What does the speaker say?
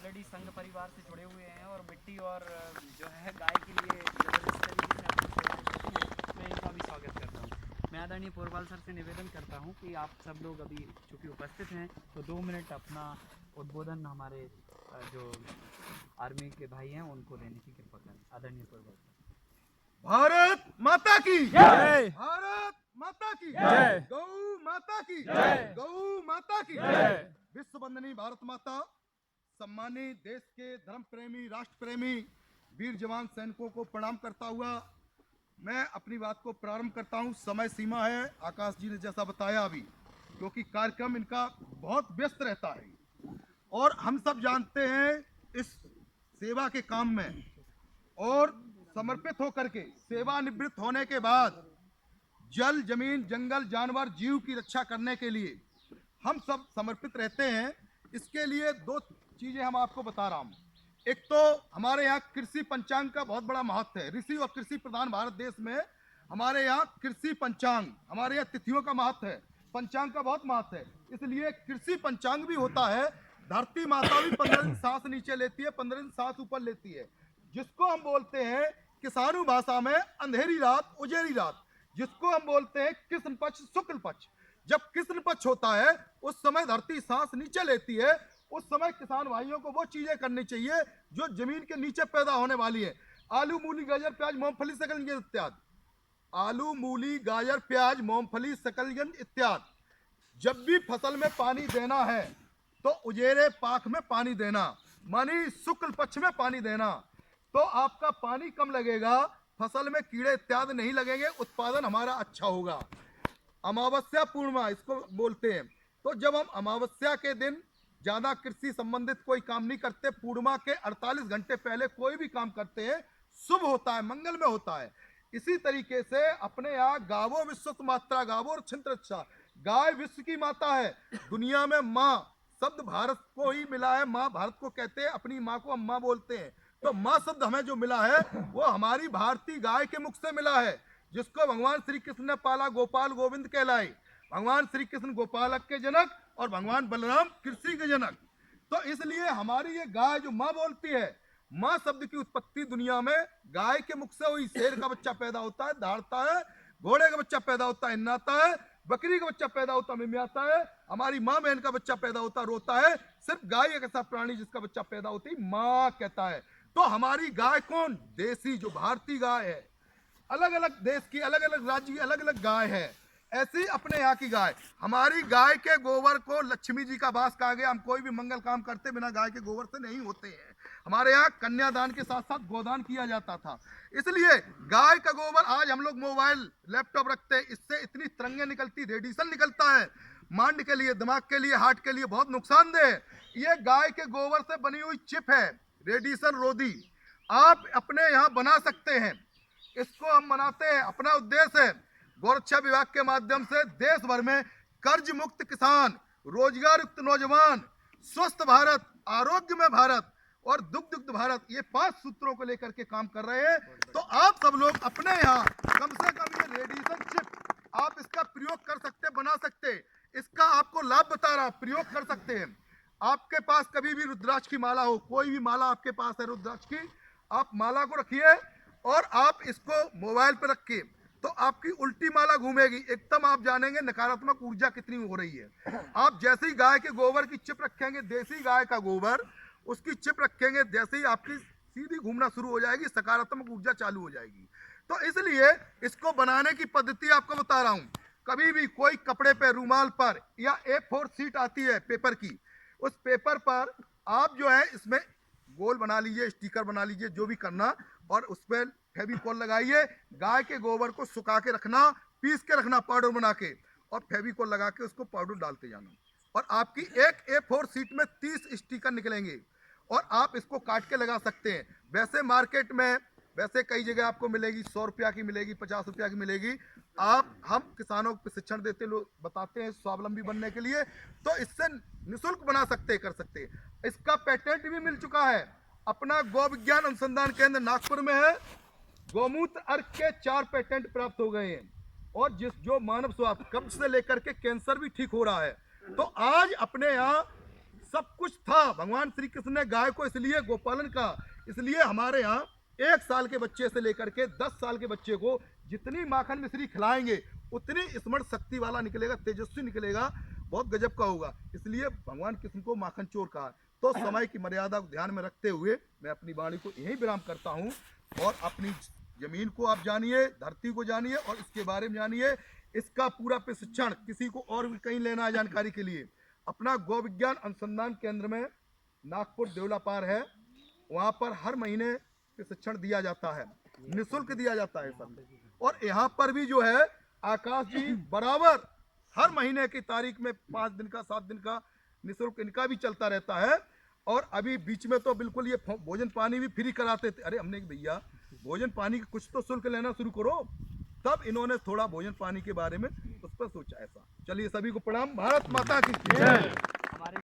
Already संघ परिवार से जुड़े हुए हैं और मिट्टी और जो है गाय के लिए जबरदस्त तरीके से अपनी सेवाएं देते हैं, मैं इनका भी स्वागत करता हूँ। मैं आदरणीय पोरवाल सर से निवेदन करता हूँ कि आप सब लोग अभी चूँकि उपस्थित हैं तो 2 मिनट अपना उद्बोधन हमारे जो आर्मी के भाई हैं उनको देने की कृपा करें। आदरणीय पोरवाल सर। भारत माता की जय। भारत माता की जय। गौ माता की जय। गौ माता की जय। विश्व वंदनी भारत माता, सम्मानित देश के धर्म प्रेमी, राष्ट्र प्रेमी वीर जवान सैनिकों को प्रणाम करता हुआ मैं अपनी बात को प्रारंभ करता हूं। समय सीमा है, आकाश जी ने जैसा बताया अभी, क्योंकि कार्यक्रम इनका बहुत व्यस्त रहता है और हम सब जानते हैं इस सेवा के काम में और समर्पित होकर के सेवानिवृत्त होने के बाद जल, जमीन, जंगल, जानवर, जीव की रक्षा करने के लिए हम सब समर्पित रहते हैं। इसके लिए 2 चीजें हम आपको बता रहा हूं। एक तो हमारे यहाँ कृषि पंचांग का बहुत बड़ा महत्व है। ऋषि और कृषि प्रधान भारत देश में हमारे यहाँ कृषि पंचांग, हमारे यहाँ तिथियों का महत्व है, पंचांग का बहुत महत्व है। इसलिए कृषि पंचांग भी होता है। धरती माता भी 15 दिन सांस नीचे लेती है, 15 दिन सांस ऊपर लेती है, जिसको हम बोलते हैं किसानू भाषा में अंधेरी रात, उजेरी रात, जिसको हम बोलते हैं कृष्ण पक्ष, शुक्ल पक्ष। जब कृष्ण पक्ष होता है उस समय धरती सांस नीचे लेती है, उस समय किसान भाइयों को वो चीजें करनी चाहिए जो जमीन के नीचे पैदा होने वाली है। आलू, मूली, गाजर, प्याज, मूंगफली, शकलगंज इत्यादि। आलू, मूली, गाजर, प्याज, मूंगफली, शकलगंज इत्यादि। जब भी फसल में पानी देना है तो उजेरे पाख में पानी देना, मानी शुक्ल पक्ष में पानी देना, तो आपका पानी कम लगेगा, फसल में कीड़े इत्यादि नहीं लगेंगे, उत्पादन हमारा अच्छा होगा। अमावस्या पूर्णिमा इसको बोलते हैं। तो जब हम अमावस्या के दिन ज्यादा कृषि संबंधित कोई काम नहीं करते, पूर्णिमा के 48 घंटे पहले कोई भी काम करते हैं, शुभ होता है, मंगल में होता है। इसी तरीके से अपने यहाँ गावो विश्व मात्रा, गावो रक्षंत रक्षा, गाय विश्व की माता है। दुनिया में माँ शब्द भारत को ही मिला है, माँ भारत को कहते हैं, अपनी माँ को अम्मा बोलते हैं। तो माँ शब्द हमें जो मिला है वो हमारी भारतीय गाय के मुख से मिला है, जिसको भगवान श्री कृष्ण ने पाला, गोपाल गोविंद कहलाए। भगवान श्री कृष्ण गोपालक के जनक और भगवान बलराम कृषि के जनक। तो इसलिए हमारी ये गाय जो माँ बोलती है, माँ शब्द की उत्पत्ति दुनिया में गाय के मुख से हुई। शेर का बच्चा पैदा होता है, दहाड़ता है, घोड़े का बच्चा पैदा होता है, इन्नाता है, बकरी का बच्चा पैदा होता है, मिमियाता है, हमारी माँ बहन का बच्चा पैदा होता है, रोता है। सिर्फ गाय एक ऐसा प्राणी जिसका बच्चा पैदा होती है माँ कहता है। तो हमारी गाय कौन? देसी, जो भारतीय गाय है। अलग अलग देश की, अलग अलग राज्य की अलग अलग गाय है, ऐसी अपने यहाँ की गाय। हमारी गाय के गोबर को लक्ष्मी जी का वास कहा गया। हम कोई भी मंगल काम करते बिना गाय के गोबर से नहीं होते हैं। हमारे यहाँ कन्यादान के साथ साथ गोदान किया जाता था। इसलिए गाय का गोबर, आज हम लोग मोबाइल, लैपटॉप रखते हैं, इससे इतनी तरंगे निकलती, रेडिएशन निकलता है, माइंड के लिए, दिमाग के लिए, हार्ट के लिए बहुत नुकसानदेह है। ये गाय के गोबर से बनी हुई चिप है, रेडिएशन रोधी। आप अपने यहाँ बना सकते हैं, इसको हम बनाते हैं। अपना उद्देश्य है गौरक्षा विभाग के माध्यम से देश भर में कर्ज मुक्त किसान, रोजगार युक्त नौजवान, स्वस्थ भारत, आरोग्य में भारत और दुग्ध भारत, ये 5 सूत्रों को लेकर के काम कर रहे हैं। तो आप सब लोग अपने यहाँ कम से कम ये रेडिएशन चिप आप इसका प्रयोग कर सकते, बना सकते। इसका आपको लाभ बता रहा, प्रयोग कर सकते हैं। आपके पास कभी भी रुद्राक्ष की माला हो, कोई भी माला आपके पास है रुद्राक्ष की, आप माला को रखिए और आप इसको मोबाइल पर रखिए, तो आपकी उल्टी माला घूमेगी, एकदम आप जानेंगे नकारात्मक ऊर्जा कितनी हो रही है। आप जैसे ही गाय के गोबर की चिप रखेंगे, देसी गाय का गोबर, उसकी चिप रखेंगे, जैसे ही आपकी सीधी घूमना शुरू हो जाएगी, सकारात्मक ऊर्जा चालू हो जाएगी। तो इसलिए इसको बनाने की पद्धति आपको बता रहा हूं। कभी भी कोई कपड़े पे, रूमाल पर या A4 शीट आती है पेपर की, उस पेपर पर आप जो है इसमें गोल बना लीजिए, स्टिकर बना लीजिए, जो भी करना, और उस पर फेविकॉल लगाइए। गाय के गोबर को सुखा के रखना, पीस के रखना पाउडर बना के, और फेविकॉल लगा के उसको पाउडर डालते जाना, और आपकी एक A4 शीट में 30 स्टिकर निकलेंगे और आप इसको काट के लगा सकते हैं। वैसे मार्केट में, वैसे कई जगह आपको मिलेगी, 100 रुपया की मिलेगी, 50 रुपया की मिलेगी। हम किसानों को प्रशिक्षण देते, लोग बताते हैं स्वावलंबी बनने के लिए, तो इससे निःशुल्क बना सकते, कर सकते। इसका पेटेंट भी मिल चुका है, अपना गौ विज्ञान अनुसंधान केंद्र नागपुर में है। गौमूत्र अर्क के 4 पेटेंट प्राप्त हो गए हैं, और जो मानव स्वास्थ्य, कब्ज से लेकर के कैंसर भी ठीक हो रहा है। तो आज अपने यहाँ सब कुछ था। भगवान श्री कृष्ण ने गाय को इसलिए गोपालन का, इसलिए हमारे यहाँ 1 साल के बच्चे से लेकर के 10 साल के बच्चे को जितनी माखन मिश्री खिलाएंगे उतनी स्मरण शक्ति वाला निकलेगा, तेजस्वी निकलेगा, बहुत गजब का होगा। इसलिए भगवान कृष्ण को माखन चोर कहा। तो समय की मर्यादा को ध्यान में रखते हुए मैं अपनी वाणी को यहीं विराम करता हूँ। और अपनी जमीन को आप जानिए, धरती को जानिए और इसके बारे में जानिए। इसका पूरा प्रशिक्षण किसी को और भी कहीं लेना है जानकारी के लिए, अपना गौ विज्ञान अनुसंधान केंद्र में नागपुर देवलापार है, वहाँ पर हर महीने प्रशिक्षण दिया जाता है, निःशुल्क दिया जाता है सब। और यहाँ पर भी जो है आकाश जी बराबर हर महीने की तारीख में 5 दिन का 7 दिन का निःशुल्क इनका भी चलता रहता है। और अभी बीच में तो बिल्कुल ये भोजन पानी भी फ्री कराते थे। अरे हमने भैया भोजन पानी का कुछ तो शुल्क लेना शुरू करो। तब इन्होंने थोड़ा भोजन पानी के बारे में उस पर सोचा। ऐसा चलिए, सभी को प्रणाम। भारत माता की जय। हमारे